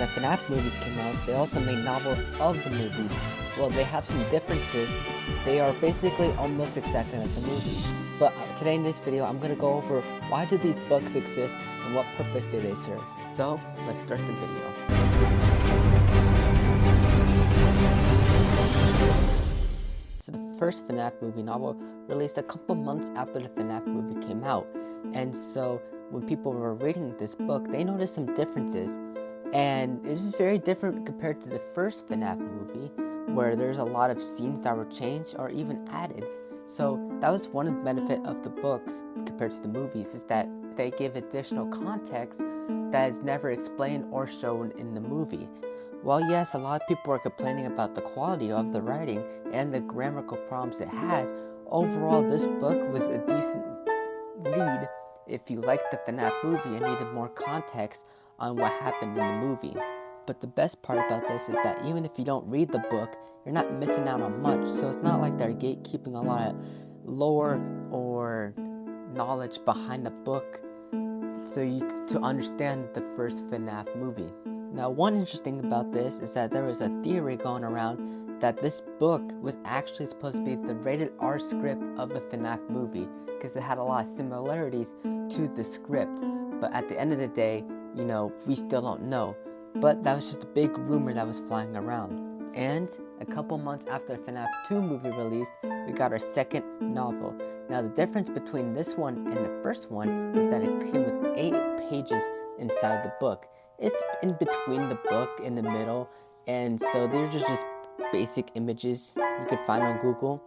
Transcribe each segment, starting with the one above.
the FNAF movies came out, they also made novels of the movies. Well, they have some differences. They are basically almost exactly like the movies. But today in this video, I'm going to go over why do these books exist and what purpose do they serve. So, let's start the video. So the first FNAF movie novel released a couple months after the FNAF movie came out. And so when people were reading this book, they noticed some differences. And it was very different compared to the first FNAF movie, where there's a lot of scenes that were changed or even added. So that was one of the benefits of the books compared to the movies, is that they give additional context that is never explained or shown in the movie. While yes, a lot of people were complaining about the quality of the writing and the grammatical problems it had, overall this book was a decent read if you liked the FNAF movie and needed more context on what happened in the movie. But the best part about this is that even if you don't read the book, you're not missing out on much. So it's not like they're gatekeeping a lot of lore or knowledge behind the book to understand the first FNAF movie. Now, one interesting thing about this is that there was a theory going around that this book was actually supposed to be the rated R script of the FNAF movie, because it had a lot of similarities to the script. But at the end of the day, we still don't know. But that was just a big rumor that was flying around. And a couple months after the FNAF 2 movie released, we got our second novel. Now the difference between this one and the first one is that it came with 8 pages inside the book. It's in between the book in the middle, and so they're just basic images you could find on Google.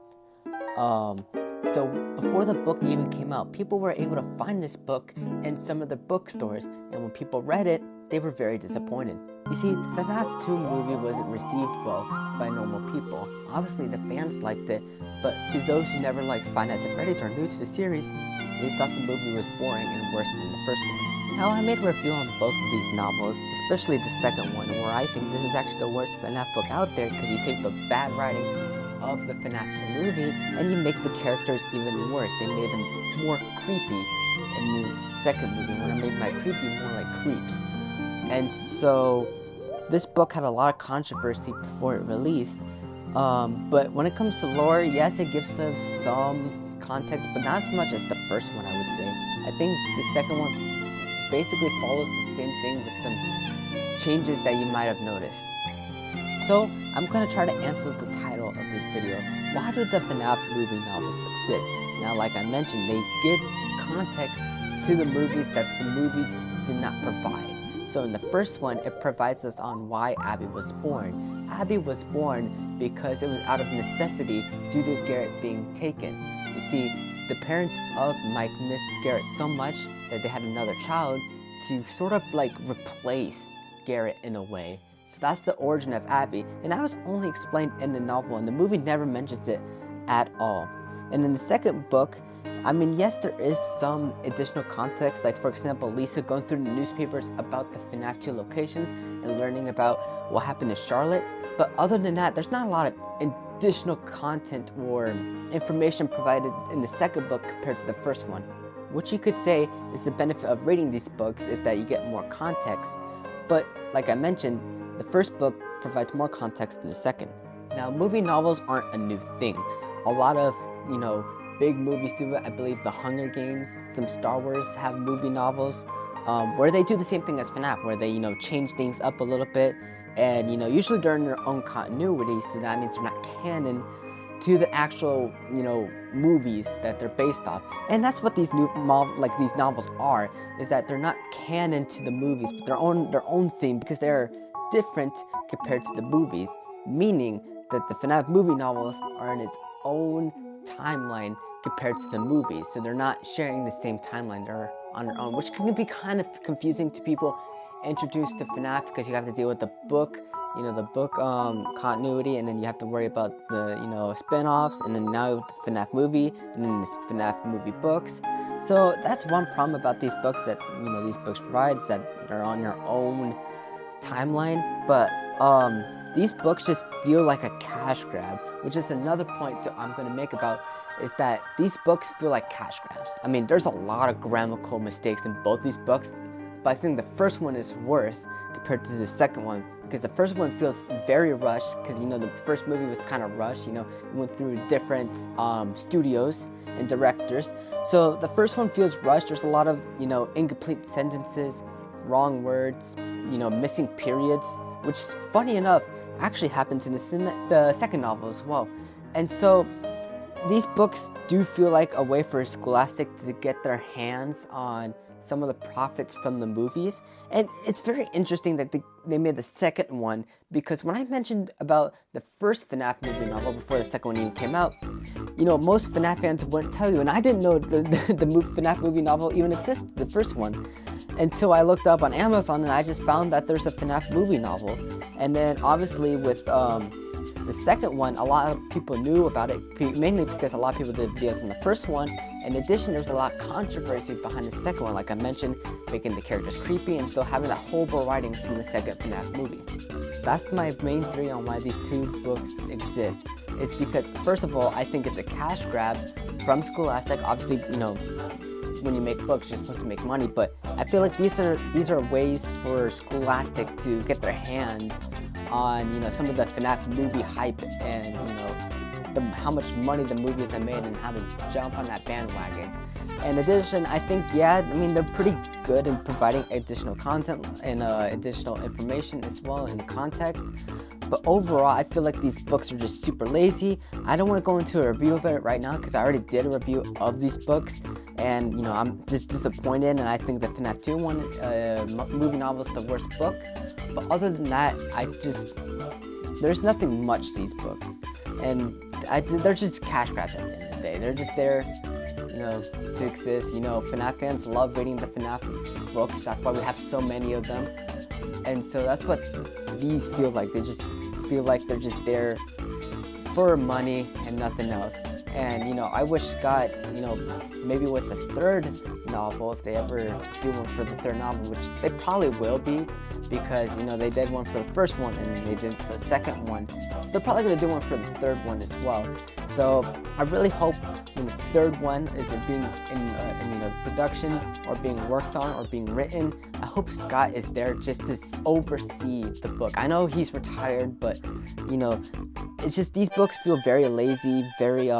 So before the book even came out, people were able to find this book in some of the bookstores, and when people read it, they were very disappointed. You see, the FNAF 2 movie wasn't received well by normal people. Obviously the fans liked it, but to those who never liked Five Nights at Freddy's or new to the series, they thought the movie was boring and worse than the first one. Now, I made a review on both of these novels, especially the second one, where I think this is actually the worst FNAF book out there, because you take the bad writing of the FNAF 2 movie and you make the characters even worse. They made them more creepy in the second movie, when I made my creepy more like creeps. And so this book had a lot of controversy before it released. But when it comes to lore, yes, it gives us some context, but not as much as the first one, I would say. I think the second one basically follows the same thing with some changes that you might have noticed. So I'm going to try to answer the title of this video. Why do the FNAF movie novels exist? Now, like I mentioned, they give context to the movies that the movies did not provide. So in the first one, it provides us on why Abby was born. Abby was born because it was out of necessity due to Garrett being taken. You see, the parents of Mike missed Garrett so much that they had another child to sort of like replace Garrett in a way. So that's the origin of Abby, and that was only explained in the novel, and the movie never mentions it at all. And in the second book, I mean, yes, there is some additional context, like for example, Lisa going through the newspapers about the FNAF 2 location and learning about what happened to Charlotte. But other than that, there's not a lot of additional content or information provided in the second book compared to the first one. What you could say is the benefit of reading these books is that you get more context. But like I mentioned, the first book provides more context than the second. Now, movie novels aren't a new thing. A lot of, big movies do it. I believe The Hunger Games, some Star Wars have movie novels where they do the same thing as FNAF, where they, change things up a little bit. And, usually they're in their own continuity, so that means they're not canon to the actual, movies that they're based off. And that's what these these novels are, is that they're not canon to the movies, but their own theme, because they're different compared to the movies, meaning that the FNAF movie novels are in its own timeline compared to the movies. So they're not sharing the same timeline, they're on their own, which can be kind of confusing to people introduced to FNAF, because you have to deal with the book, continuity, and then you have to worry about the, spin-offs, and then now the FNAF movie, and then the FNAF movie books. So that's one problem about these books that, these books provide, is that they're on your own timeline. But these books just feel like a cash grab, which is another point I'm going to make about, is that these books feel like cash grabs. I mean, there's a lot of grammatical mistakes in both these books, but I think the first one is worse compared to the second one, because the first one feels very rushed, because you know the first movie was kind of rushed, you know, it went through different studios and directors, so the first one feels rushed. There's a lot of, you know, incomplete sentences, wrong words, you know, missing periods, which, funny enough, actually happens in the second novel as well. And so these books do feel like a way for Scholastic to get their hands on some of the profits from the movies. And it's very interesting that they made the second one, because when I mentioned about the first FNAF movie novel before the second one even came out, you know, most FNAF fans wouldn't tell you, and I didn't know the FNAF movie novel even existed, the first one, until I looked up on Amazon and I just found that there's a FNAF movie novel. And then obviously with the second one, a lot of people knew about it, mainly because a lot of people did videos on the first one. In addition, there's a lot of controversy behind the second one, like I mentioned, making the characters creepy and still having that horrible writing from the second FNAF movie. That's my main theory on why these two books exist. It's because, first of all, I think it's a cash grab from Scholastic. Obviously, you know, when you make books, you're supposed to make money, but I feel like these are ways for Scholastic to get their hands on, you know, some of the FNAF movie hype, and, you know, how much money the movies have made and how to jump on that bandwagon. In addition, I think, yeah, I mean, they're pretty good in providing additional content and additional information as well in context. But overall, I feel like these books are just super lazy. I don't want to go into a review of it right now because I already did a review of these books, and you know, I'm just disappointed, and I think the FNAF 2 movie novel is the worst book. But other than that, there's nothing much to these books, and they're just cash grabs at the end of the day. They're just there, you know, to exist. You know, FNAF fans love reading the FNAF books. That's why we have so many of them. And so that's what these feel like. They just feel like they're just there for money and nothing else. And, you know, I wish Scott, you know, maybe with the third novel, if they ever do one for the third novel, which they probably will be, because, you know, they did one for the first one and they did for the second one. So they're probably going to do one for the third one as well. So I really hope when the third one is being in you know, production or being worked on or being written, I hope Scott is there just to oversee the book. I know he's retired, but, you know, it's just these books feel very lazy, very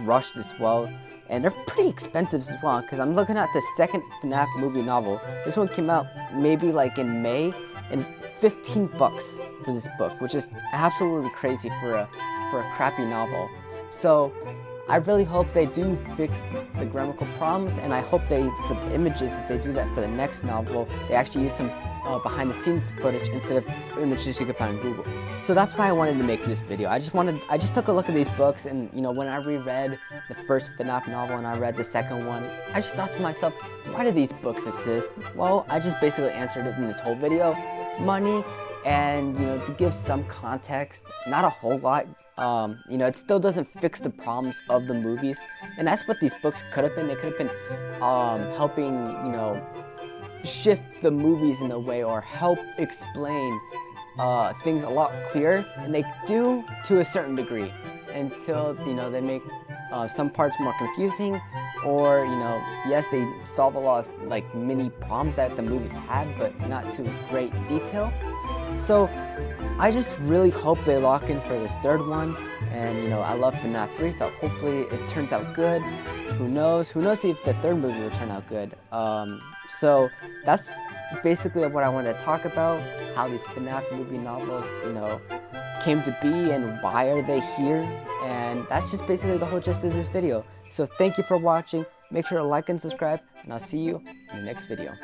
rushed as well, and they're pretty expensive as well, because I'm looking at the second FNAF movie novel. This one came out maybe like in May, and it's 15 bucks for this book, which is absolutely crazy for a crappy novel. So I really hope they do fix the grammatical problems, and I hope for the images, if they do that for the next novel, they actually use some behind the scenes footage instead of images you can find on Google. So that's why I wanted to make this video. I just took a look at these books, and, you know, when I reread the first FNAF novel and I read the second one, I just thought to myself, why do these books exist? Well, I just basically answered it in this whole video. Money, and, you know, to give some context, not a whole lot. You know, it still doesn't fix the problems of the movies, and that's what these books could have been. They could have been helping, you know, shift the movies in a way, or help explain things a lot clearer, and they do to a certain degree, until, you know, they make some parts more confusing, or, you know, yes, they solve a lot of like mini problems that the movies had, but not to great detail. So I just really hope they lock in for this third one, and, you know, I love FNAF 3, so hopefully it turns out good. Who knows if the third movie will turn out good. So that's basically what I wanted to talk about, how these FNAF movie novels, you know, came to be and why are they here, and that's just basically the whole gist of this video. So thank you for watching, make sure to like and subscribe, and I'll see you in the next video.